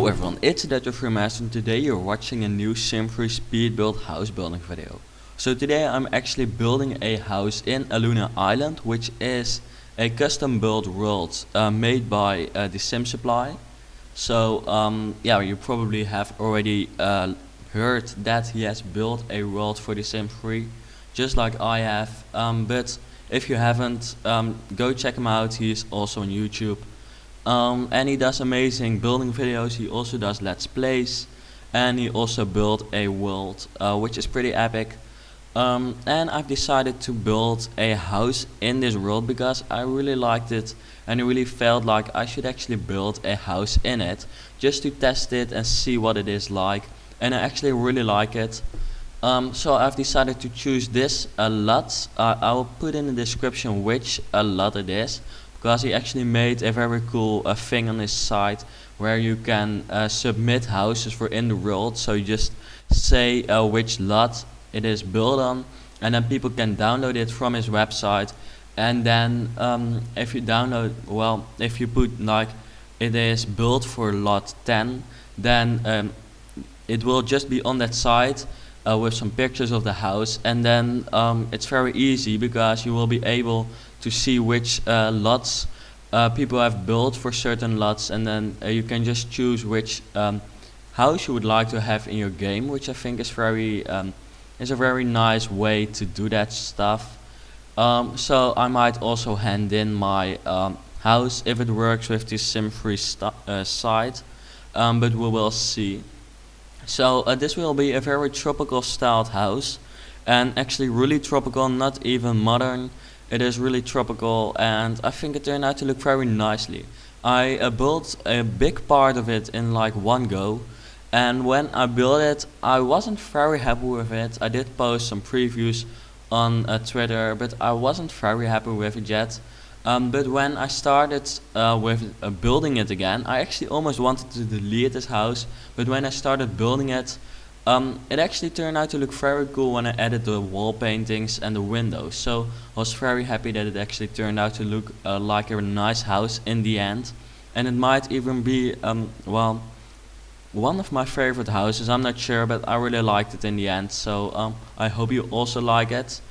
everyone, it's Master, and today you're watching a new Sim3 speed build house building video. So today I'm actually building a house in Aluna Island, which is a custom built world made by the Sim Supply. So yeah, you probably have already heard that he has built a world for the Sim3, just like I have. But if you haven't, go check him out. He's also on YouTube. And he does amazing building videos. He also does let's plays, and he also built a world which is pretty epic. And I've decided to build a house in this world because I really liked it, and I really felt like I should actually build a house in it just to test it and see what it is like, and I actually really like it. So I've decided to choose this lot. I will put in the description which lot it is, because he actually made a very cool thing on his site where you can submit houses for in the world. So you just say which lot it is built on, and then people can download it from his website. And then if you download, well, if you put like it is built for lot 10, then it will just be on that site with some pictures of the house, and then it's very easy because you will be able to see which lots people have built for certain lots, and then you can just choose which house you would like to have in your game, which I think is a very nice way to do that stuff. So I might also hand in my house if it works with the Sim3 site, but we will see. So this will be a very tropical styled house, and actually really tropical, not even modern. It is really tropical, and I think it turned out to look very nicely. I built a big part of it in like one go, and when I built it I wasn't very happy with it. I did post some previews on Twitter, but I wasn't very happy with it yet. But when I started with building it again, I actually almost wanted to delete this house, but when I started building it, it actually turned out to look very cool when I added the wall paintings and the windows. So I was very happy that it actually turned out to look like a nice house in the end. And it might even be, well, one of my favorite houses. I'm not sure, but I really liked it in the end. So I hope you also like it.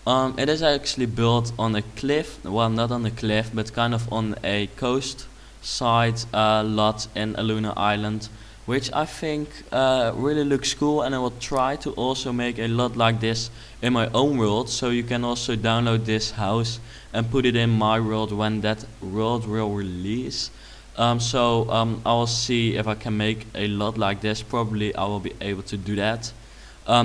It is actually built on a cliff, well, not on a cliff, but kind of on a coast side lot in Aluna Island, which I think really looks cool, and I will try to also make a lot like this in my own world, so you can also download this house and put it in my world when that world will release. I will see if I can make a lot like this. Probably I will be able to do that,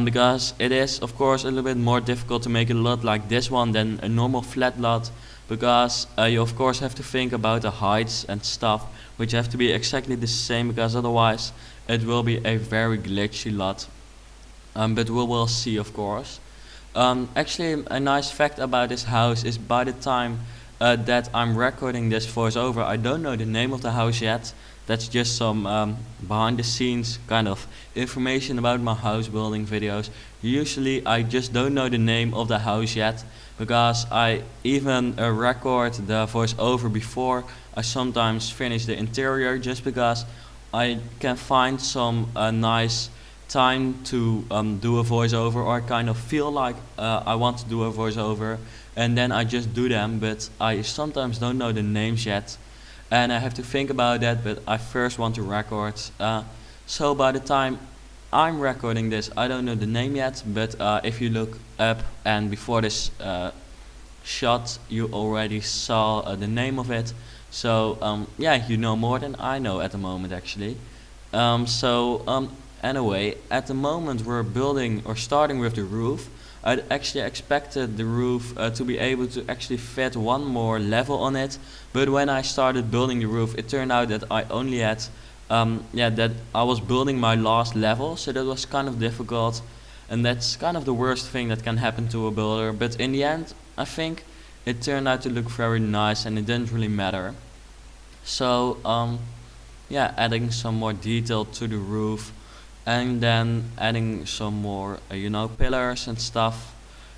because it is of course a little bit more difficult to make a lot like this one than a normal flat lot, because you of course have to think about the heights and stuff, which have to be exactly the same, because otherwise it will be a very glitchy lot. But we will see, of course. Actually, a nice fact about this house is by the time that I'm recording this voiceover, I don't know the name of the house yet. That's just some behind the scenes kind of information about my house building videos. Usually I just don't know the name of the house yet, because I even record the voiceover before I sometimes finish the interior, just because I can find some nice time to do a voiceover, or I kind of feel like I want to do a voiceover, and then I just do them, but I sometimes don't know the names yet, and I have to think about that, but I first want to record. So by the time I'm recording this, I don't know the name yet, but if you look up and before this shot, you already saw the name of it. So yeah, you know more than I know at the moment, actually. Anyway, at the moment we're building or starting with the roof. I actually expected the roof to be able to actually fit one more level on it, but when I started building the roof, it turned out that I only had that I was building my last level, so that was kind of difficult, and that's kind of the worst thing that can happen to a builder. But in the end, I think it turned out to look very nice, and it didn't really matter. So yeah, adding some more detail to the roof, and then adding some more pillars and stuff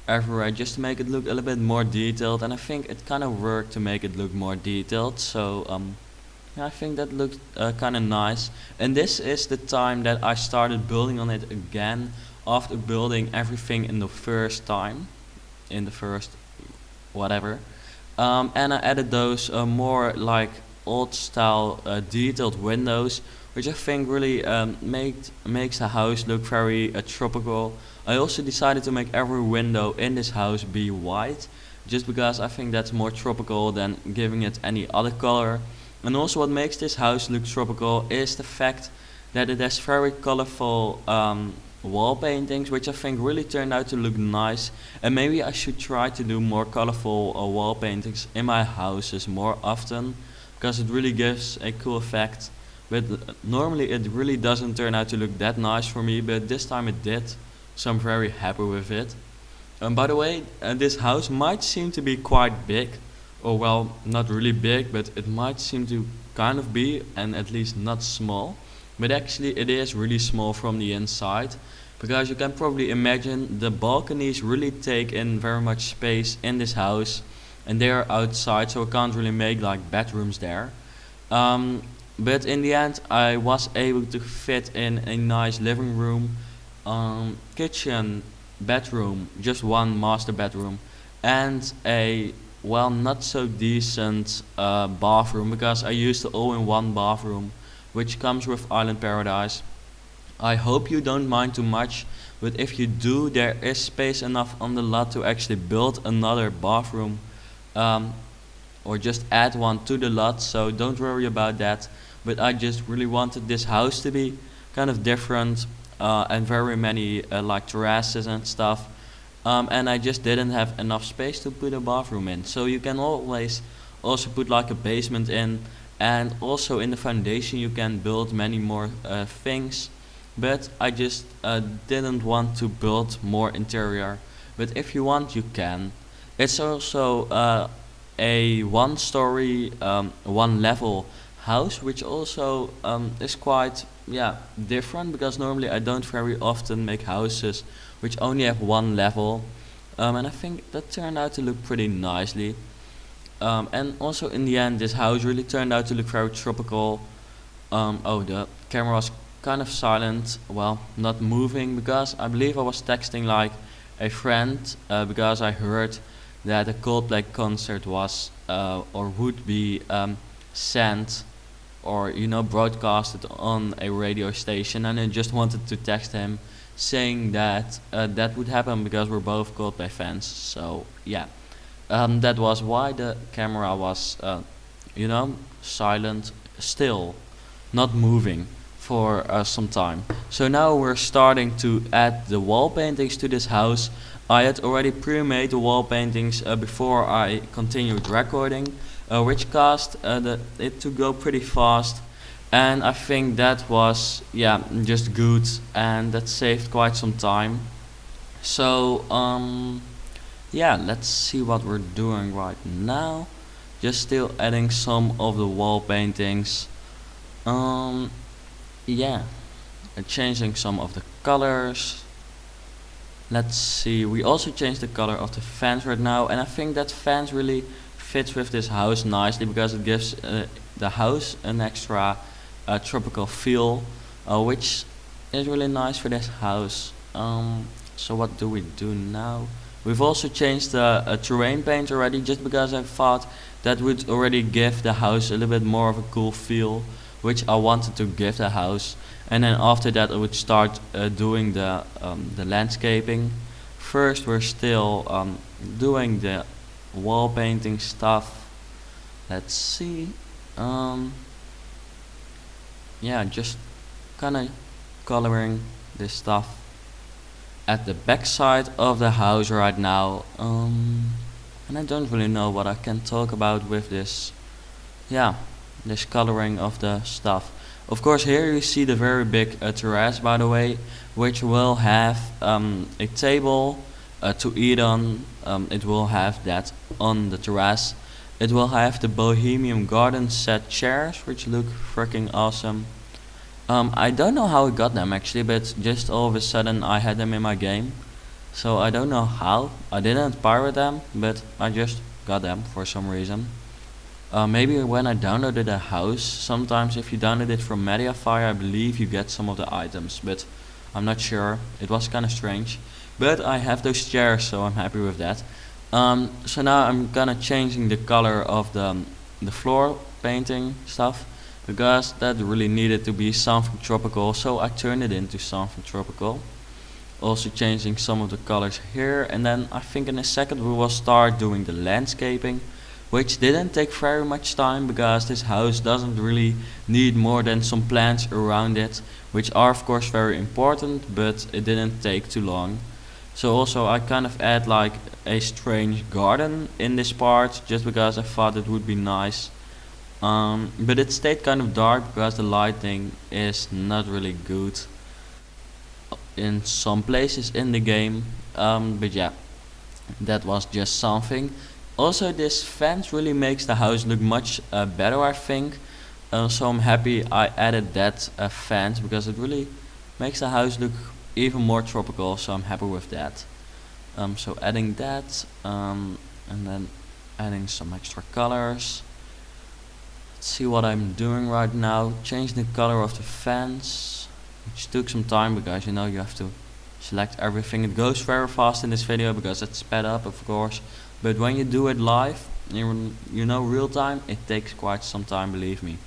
everywhere, just to make it look a little bit more detailed, and I think it kind of worked to make it look more detailed. So Yeah, I think that looked kind of nice. And this is the time that I started building on it again after building everything in the first time, in the first whatever. And I added those more like old style detailed windows, which I think really makes the house look very tropical. I also decided to make every window in this house be white, just because I think that's more tropical than giving it any other color. And also what makes this house look tropical is the fact that it has very colorful wall paintings, which I think really turned out to look nice. And maybe I should try to do more colorful wall paintings in my houses more often, because it really gives a cool effect. But normally it really doesn't turn out to look that nice for me, but this time it did, so I'm very happy with it. By the way, this house might seem to be quite big, or well, not really big, but it might seem to kind of be, and at least not small. But actually it is really small from the inside, because you can probably imagine the balconies really take in very much space in this house, and they are outside, so I can't really make like bedrooms there. Um, but in the end I was able to fit in a nice living room, kitchen, bedroom, just one master bedroom, and a well not so decent bathroom, because I used the all-in-one bathroom which comes with Island Paradise. I hope you don't mind too much, but if you do, there is space enough on the lot to actually build another bathroom, um, or just add one to the lot, so don't worry about that. But I just really wanted this house to be kind of different, and very many like terraces and stuff. And I just didn't have enough space to put a bathroom in. So you can always also put like a basement in, and also in the foundation you can build many more things. But I just didn't want to build more interior. But if you want, you can. It's also a one-story, one-level house, which also is quite different, because normally I don't very often make houses which only have one level, and I think that turned out to look pretty nicely. And also in the end, this house really turned out to look very tropical. Oh, the camera was kind of silent, well, not moving, because I believe I was texting like a friend, because I heard that a Coldplay concert was or would be sent, or broadcasted on a radio station, and I just wanted to text him saying that that would happen, because we're both Coldplay fans. So yeah, that was why the camera was silent, still, not moving for some time. So now we're starting to add the wall paintings to this house. I had already pre-made the wall paintings before I continued recording, which caused it to go pretty fast, and I think that was just good, and that saved quite some time. So let's see what we're doing right now. Just still adding some of the wall paintings. um yeah Changing some of the colors. Let's see, we also changed the color of the fence right now, and I think that fence really fits with this house nicely, because it gives the house an extra tropical feel, which is really nice for this house. So what do we do now? We've also changed the terrain paint already, just because I thought that would already give the house a little bit more of a cool feel, which I wanted to give the house. And then after that I would start doing the landscaping. First we're still doing the wall painting stuff. Let's see. Just kind of coloring this stuff at the back side of the house right now. And I don't really know what I can talk about with this. This coloring of the stuff. Of course, here you see the very big terrace, by the way, which will have a table to eat on. It will have that on the terrace. It will have the Bohemian Garden set chairs, which look freaking awesome. I don't know how I got them actually, but just all of a sudden I had them in my game. So I don't know how. I didn't pirate them, but I just got them for some reason. Maybe when I downloaded a house, sometimes if you download it from Mediafire, I believe you get some of the items, but I'm not sure. It was kind of strange. But I have those chairs, so I'm happy with that. So now I'm gonna changing the color of the floor painting stuff, because that really needed to be something tropical, so I turned it into something tropical. Also changing some of the colors here, and then I think in a second we will start doing the landscaping, which didn't take very much time because this house doesn't really need more than some plants around it, which are of course very important, but it didn't take too long. So also I kind of add like a strange garden in this part, just because I thought it would be nice. But it stayed kind of dark because the lighting is not really good in some places in the game. But yeah, that was just something. Also, this fence really makes the house look much better, I think. So I'm happy I added that fence, because it really makes the house look even more tropical, so I'm happy with that. So adding that, and then adding some extra colors. Let's see what I'm doing right now. Change the color of the fence, which took some time because you have to select everything. It goes very fast in this video because it's sped up, of course, but when you do it live, real time, it takes quite some time, believe me.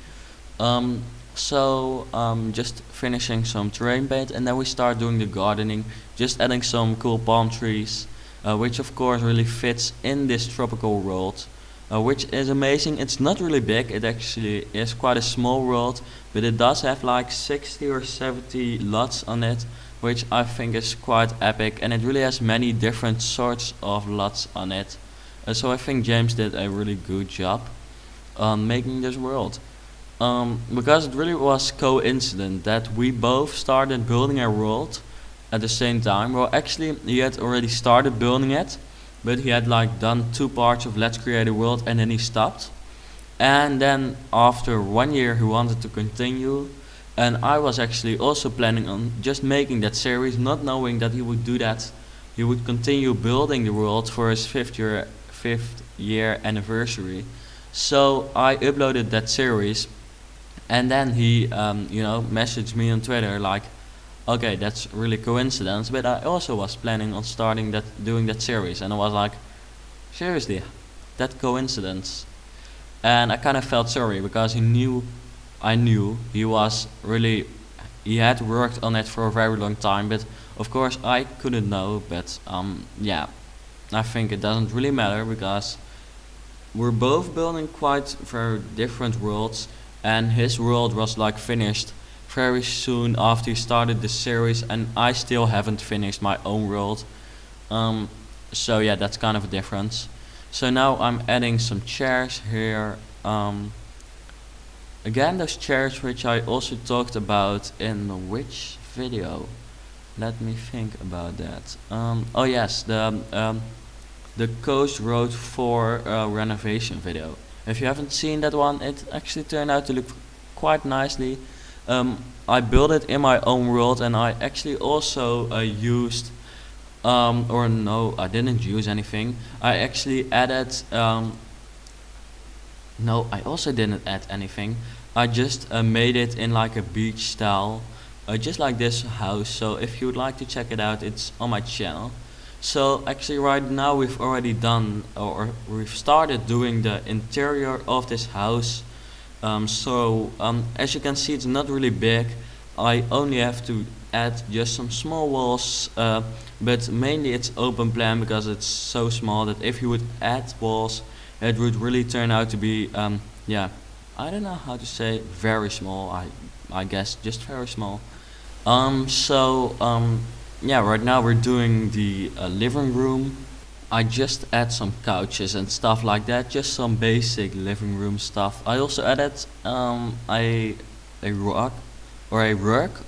Just finishing some terrain paint, and then we start doing the gardening, just adding some cool palm trees, which of course really fits in this tropical world, which is amazing. It's not really big, it actually is quite a small world, but it does have like 60 or 70 lots on it, which I think is quite epic, and it really has many different sorts of lots on it. So I think James did a really good job on making this world. Because it really was coincident that we both started building our world at the same time. Well, actually he had already started building it, but he had like done 2 parts of Let's Create a World and then he stopped. And then after 1 year he wanted to continue, and I was actually also planning on just making that series, not knowing that he would do that. He would continue building the world for his 5th year anniversary. So I uploaded that series, and then he messaged me on Twitter like, okay, that's really coincidence, but I also was planning on doing that series, and I was like, seriously, that coincidence? And I kind of felt sorry because I knew he had worked on it for a very long time, but of course I couldn't know. But yeah, I think it doesn't really matter because we're both building quite very different worlds, and his world was like finished very soon after he started the series, and I still haven't finished my own world. So yeah, that's kind of a difference. So now I'm adding some chairs here. Again, those chairs which I also talked about in which video? Let me think about that. Oh yes, the Coast Road 4 renovation video. If you haven't seen that one, it actually turned out to look quite nicely. I built it in my own world, and I actually also used, or no, I didn't use anything. I actually added, no, I also didn't add anything. I just made it in like a beach style, just like this house. So if you would like to check it out, it's on my channel. So actually right now we've already done, or we've started doing the interior of this house. As you can see, it's not really big. I only have to add just some small walls, but mainly it's open plan because it's so small that if you would add walls, it would really turn out to be, yeah, I don't know how to say very small. I guess just very small. Yeah, right now we're doing the living room. I just add some couches and stuff like that, just some basic living room stuff. I also added a rug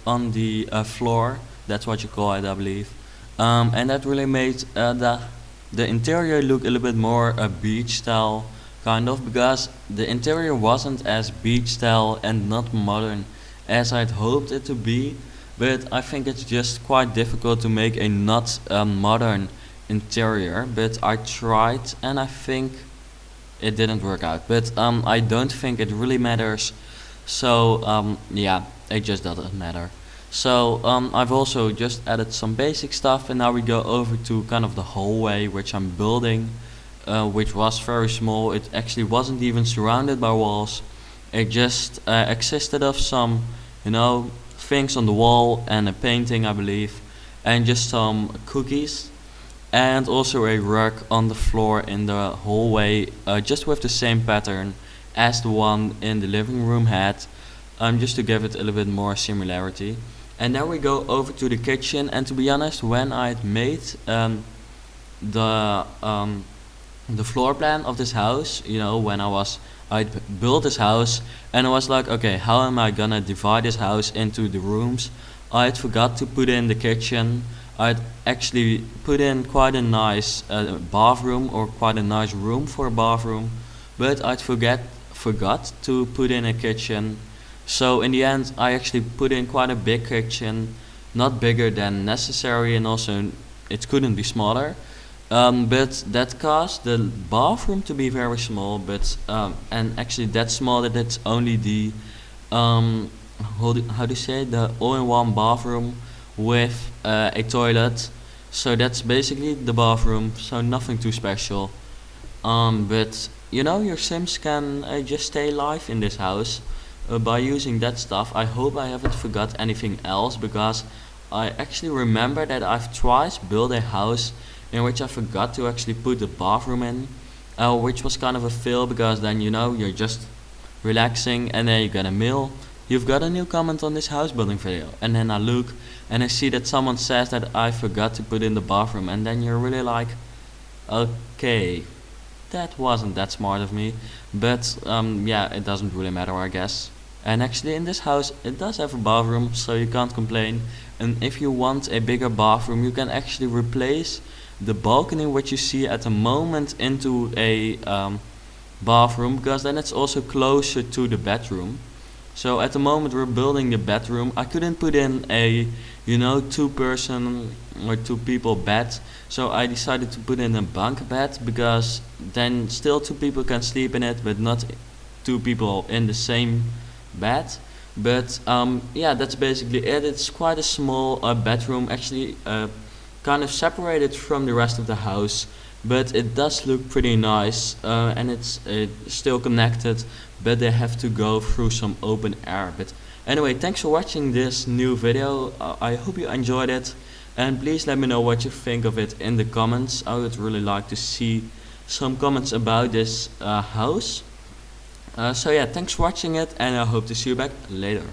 on the floor. That's what you call it, I believe. And that really made the interior look a little bit more beach style, kind of, because the interior wasn't as beach style and not modern as I'd hoped it to be. But I think it's just quite difficult to make a not modern interior, but I tried, and I think it didn't work out. But I don't think it really matters. So yeah, it just doesn't matter. So I've also just added some basic stuff, and now we go over to kind of the hallway which I'm building, which was very small. It actually wasn't even surrounded by walls. It just existed of some, you know, things on the wall and a painting, I believe, and just some cookies, and also a rug on the floor in the hallway, just with the same pattern as the one in the living room had, just to give it a little bit more similarity. And then we go over to the kitchen, and to be honest, when I'd made the the floor plan of this house, you know, when I'd built this house, and I was like, okay, how am I gonna divide this house into the rooms? I'd forgot to put in the kitchen. I'd actually put in quite a nice bathroom, or quite a nice room for a bathroom, but I'd forgot to put in a kitchen. So in the end, I actually put in quite a big kitchen, not bigger than necessary, and also it couldn't be smaller. But that caused the bathroom to be very small, but and actually that small that it's only the how do you say, the all-in-one bathroom with a toilet. So that's basically the bathroom, so nothing too special. But you know, your Sims can just stay alive in this house by using that stuff. I hope I haven't forgot anything else, because I actually remember that I've twice built a house in which I forgot to actually put the bathroom in, which was kind of a fail, because then, you know, you're just relaxing and then you get a mail. You've got a new comment on this house building video, and then I look and I see that someone says that I forgot to put in the bathroom, and then you're really like, okay, that wasn't that smart of me. But yeah, it doesn't really matter, I guess. And actually in this house it does have a bathroom, so you can't complain. And if you want a bigger bathroom, you can actually replace the balcony which you see at the moment into a bathroom, because then it's also closer to the bedroom. So at the moment we're building the bedroom. I couldn't put in a, you know, 2-person or 2-people bed, so I decided to put in a bunk bed, because then still 2 people can sleep in it, but not 2 people in the same bed. But yeah, that's basically it. It's quite a small bedroom, actually kind of separated from the rest of the house, but it does look pretty nice, and it's still connected, but they have to go through some open air. But anyway, thanks for watching this new video. I hope you enjoyed it, and please let me know what you think of it in the comments. I would really like to see some comments about this house. So yeah, thanks for watching it, and I hope to see you back later.